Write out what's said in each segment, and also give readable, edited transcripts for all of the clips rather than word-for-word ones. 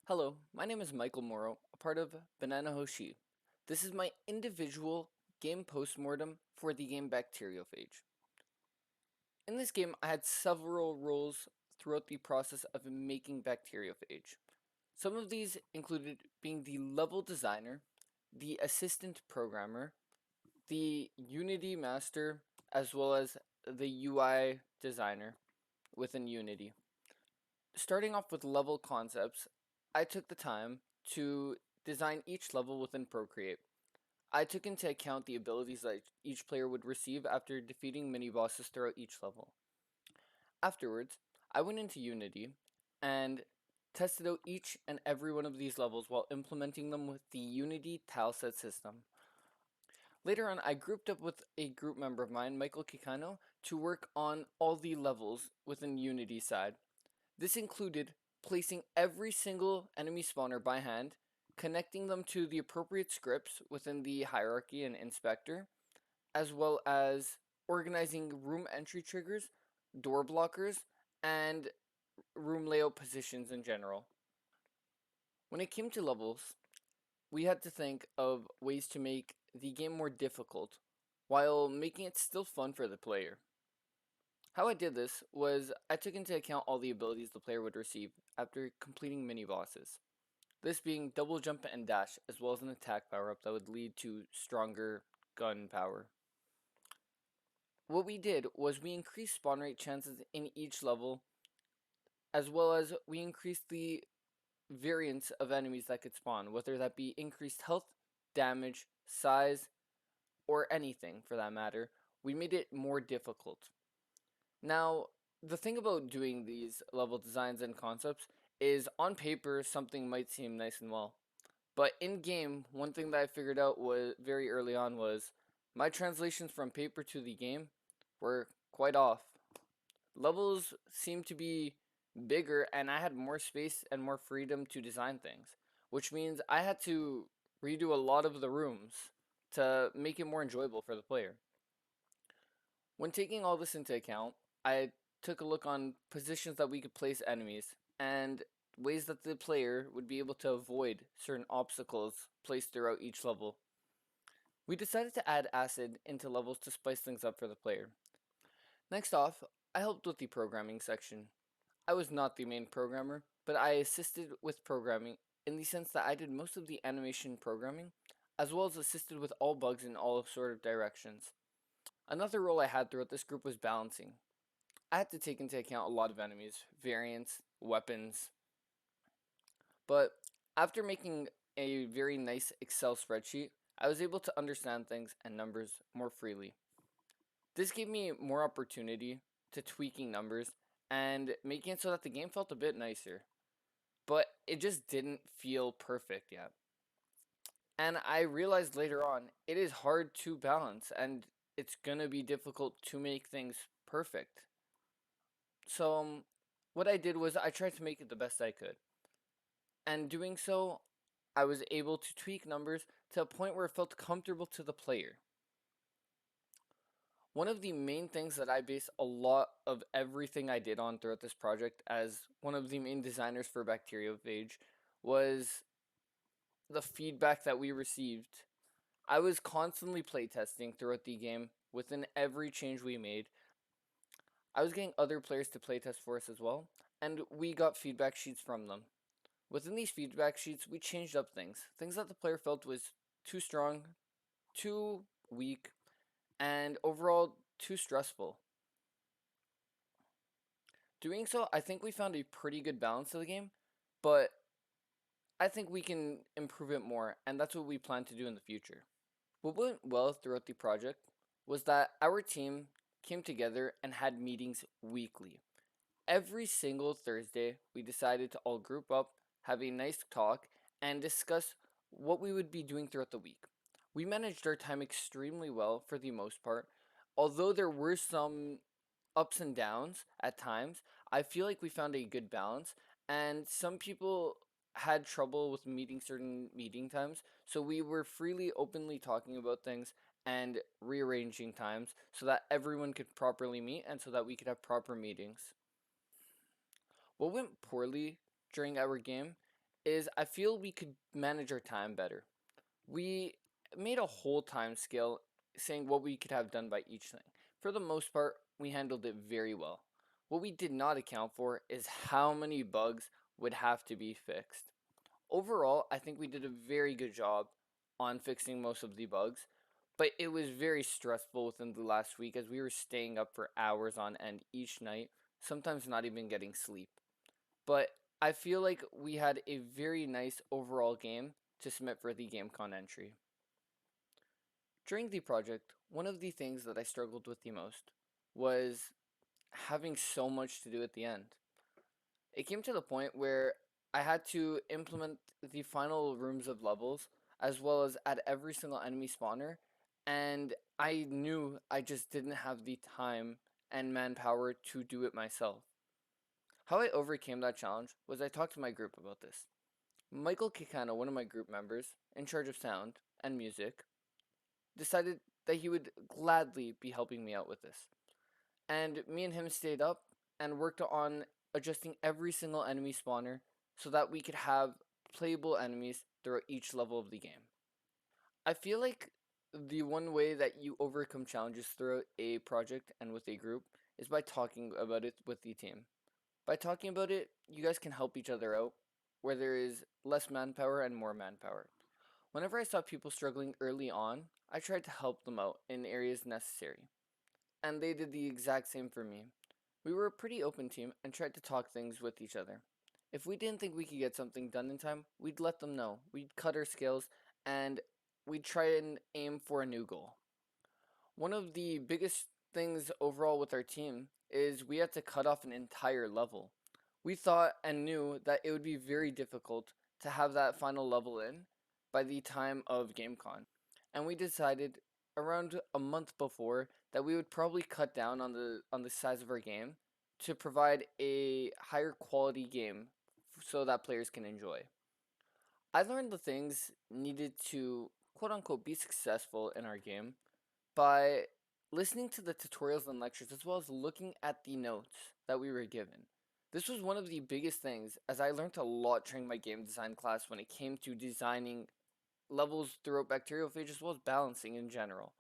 Hello, my name is Michael Morrow, a part of Banana Hoshi. This is my individual game postmortem for the game Bacteriophage. In this game, I had several roles throughout the process of making Bacteriophage. Some of these included being the level designer, the assistant programmer, the Unity master, as well as the UI designer within Unity. Starting off with level concepts, I took the time to design each level within Procreate. I took into account the abilities that each player would receive after defeating mini bosses throughout each level. Afterwards, I went into Unity and tested out each and every one of these levels while implementing them with the Unity tileset system. Later on, I grouped up with a group member of mine, Michael Kikano, to work on all the levels within Unity side. This included placing every single enemy spawner by hand, connecting them to the appropriate scripts within the hierarchy and inspector, as well as organizing room entry triggers, door blockers, and room layout positions in general. When it came to levels, we had to think of ways to make the game more difficult while making it still fun for the player. How I did this was I took into account all the abilities the player would receive after completing mini bosses. This being double jump and dash, as well as an attack power up that would lead to stronger gun power. What we did was we increased spawn rate chances in each level, as well as we increased the variance of enemies that could spawn, whether that be increased health, damage, size, or anything for that matter. We made it more difficult. Now, the thing about doing these level designs and concepts is on paper something might seem nice and well. But in game, one thing that I figured out was very early on was my translations from paper to the game were quite off. Levels seemed to be bigger and I had more space and more freedom to design things, which means I had to redo a lot of the rooms to make it more enjoyable for the player. When taking all this into account, I took a look on positions that we could place enemies and ways that the player would be able to avoid certain obstacles placed throughout each level. We decided to add acid into levels to spice things up for the player. Next off, I helped with the programming section. I was not the main programmer, but I assisted with programming in the sense that I did most of the animation programming, as well as assisted with all bugs in all sort of directions. Another role I had throughout this group was balancing. I had to take into account a lot of enemies, variants, weapons, but after making a very nice Excel spreadsheet, I was able to understand things and numbers more freely. This gave me more opportunity to tweaking numbers and making it so that the game felt a bit nicer, but it just didn't feel perfect yet. And I realized later on it is hard to balance and it's gonna be difficult to make things perfect. So, what I did was I tried to make it the best I could. And doing so, I was able to tweak numbers to a point where it felt comfortable to the player. One of the main things that I base a lot of everything I did on throughout this project as one of the main designers for Bacteriophage was the feedback that we received. I was constantly playtesting throughout the game within every change we made. I was getting other players to playtest for us as well, and we got feedback sheets from them. Within these feedback sheets, we changed up things that the player felt was too strong, too weak, and overall too stressful. Doing so, I think we found a pretty good balance to the game, but I think we can improve it more, and that's what we plan to do in the future. What went well throughout the project was that our team came together and had meetings weekly. Every single Thursday, we decided to all group up, have a nice talk, and discuss what we would be doing throughout the week. We managed our time extremely well for the most part. Although there were some ups and downs at times, I feel like we found a good balance, and some people had trouble with meeting certain meeting times, so we were freely, openly talking about things and rearranging times so that everyone could properly meet and so that we could have proper meetings. What went poorly during our game is I feel we could manage our time better. We made a whole time scale saying what we could have done by each thing. For the most part, we handled it very well. What we did not account for is how many bugs would have to be fixed. Overall, I think we did a very good job on fixing most of the bugs, but it was very stressful within the last week as we were staying up for hours on end each night, sometimes not even getting sleep. But I feel like we had a very nice overall game to submit for the GameCon entry. During the project, one of the things that I struggled with the most was having so much to do at the end. It came to the point where I had to implement the final rooms of levels as well as add every single enemy spawner, and I knew I just didn't have the time and manpower to do it myself. How I overcame that challenge was I talked to my group about this. Michael Kikano, one of my group members, in charge of sound and music, decided that he would gladly be helping me out with this. And me and him stayed up and worked on adjusting every single enemy spawner so that we could have playable enemies throughout each level of the game. I feel like the one way that you overcome challenges throughout a project and with a group is by talking about it with the team. By talking about it, you guys can help each other out where there is less manpower and more manpower. Whenever I saw people struggling early on, I tried to help them out in areas necessary, and they did the exact same for me. We were a pretty open team and tried to talk things with each other. If we didn't think we could get something done in time, we'd let them know. We'd cut our scales and we'd try and aim for a new goal. One of the biggest things overall with our team is we had to cut off an entire level. We thought and knew that it would be very difficult to have that final level in by the time of GameCon. And we decided around a month before that we would probably cut down on the size of our game to provide a higher quality game so that players can enjoy. I learned the things needed to quote unquote be successful in our game by listening to the tutorials and lectures as well as looking at the notes that we were given. This was one of the biggest things as I learned a lot during my game design class when it came to designing levels throughout Bacteriophage as well as balancing in general.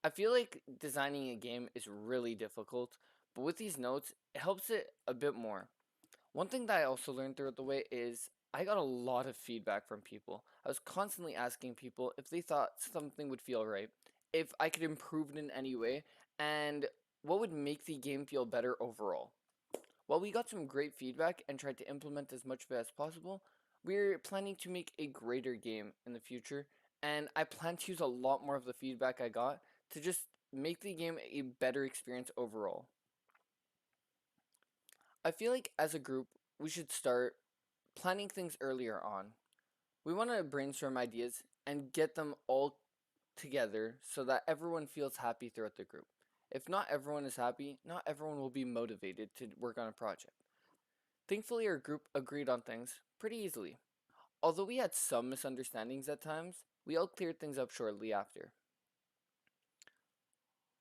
I feel like designing a game is really difficult, but with these notes, it helps it a bit more. One thing that I also learned throughout the way is I got a lot of feedback from people. I was constantly asking people if they thought something would feel right, if I could improve it in any way, and what would make the game feel better overall. While we got some great feedback and tried to implement as much of it as possible, we're planning to make a greater game in the future, and I plan to use a lot more of the feedback I got to just make the game a better experience overall. I feel like as a group, we should start planning things earlier on. We want to brainstorm ideas and get them all together so that everyone feels happy throughout the group. If not everyone is happy, not everyone will be motivated to work on a project. Thankfully, our group agreed on things pretty easily. Although we had some misunderstandings at times, we all cleared things up shortly after.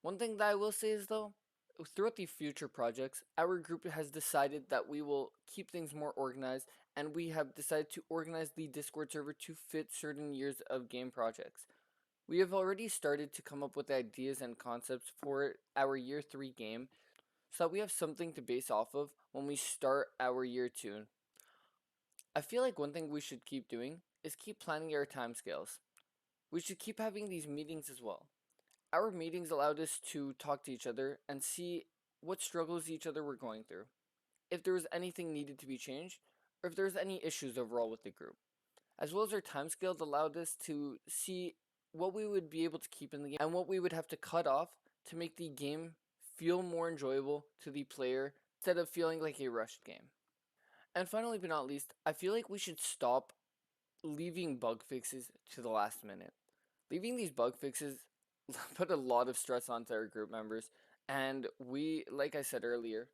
One thing that I will say is though, throughout the future projects, our group has decided that we will keep things more organized and we have decided to organize the Discord server to fit certain years of game projects. We have already started to come up with ideas and concepts for our year 3 game so that we have something to base off of when we start our year 2. I feel like one thing we should keep doing is keep planning our timescales. We should keep having these meetings as well. Our meetings allowed us to talk to each other and see what struggles each other were going through, if there was anything needed to be changed, or if there was any issues overall with the group. As well as our timescales allowed us to see what we would be able to keep in the game and what we would have to cut off to make the game feel more enjoyable to the player instead of feeling like a rushed game. And finally but not least, I feel like we should stop leaving bug fixes to the last minute. Leaving these bug fixes put a lot of stress onto our group members, and we, like I said earlier,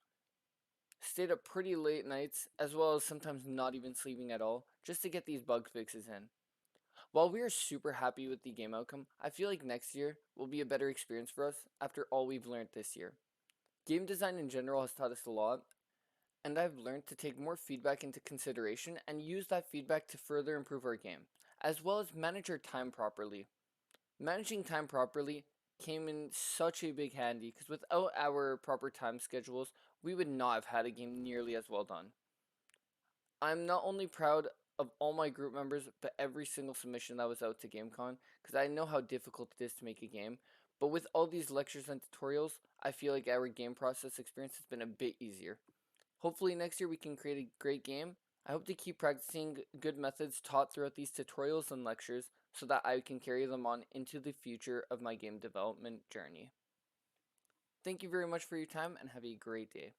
stayed up pretty late nights as well as sometimes not even sleeping at all just to get these bug fixes in. While we are super happy with the game outcome, I feel like next year will be a better experience for us after all we've learned this year. Game design in general has taught us a lot, and I've learned to take more feedback into consideration and use that feedback to further improve our game, as well as manage our time properly. Managing time properly came in such a big handy because without our proper time schedules, we would not have had a game nearly as well done. I'm not only proud of all my group members, but every single submission that was out to GameCon, because I know how difficult it is to make a game. But with all these lectures and tutorials, I feel like our game process experience has been a bit easier. Hopefully next year we can create a great game. I hope to keep practicing good methods taught throughout these tutorials and lectures so that I can carry them on into the future of my game development journey. Thank you very much for your time and have a great day.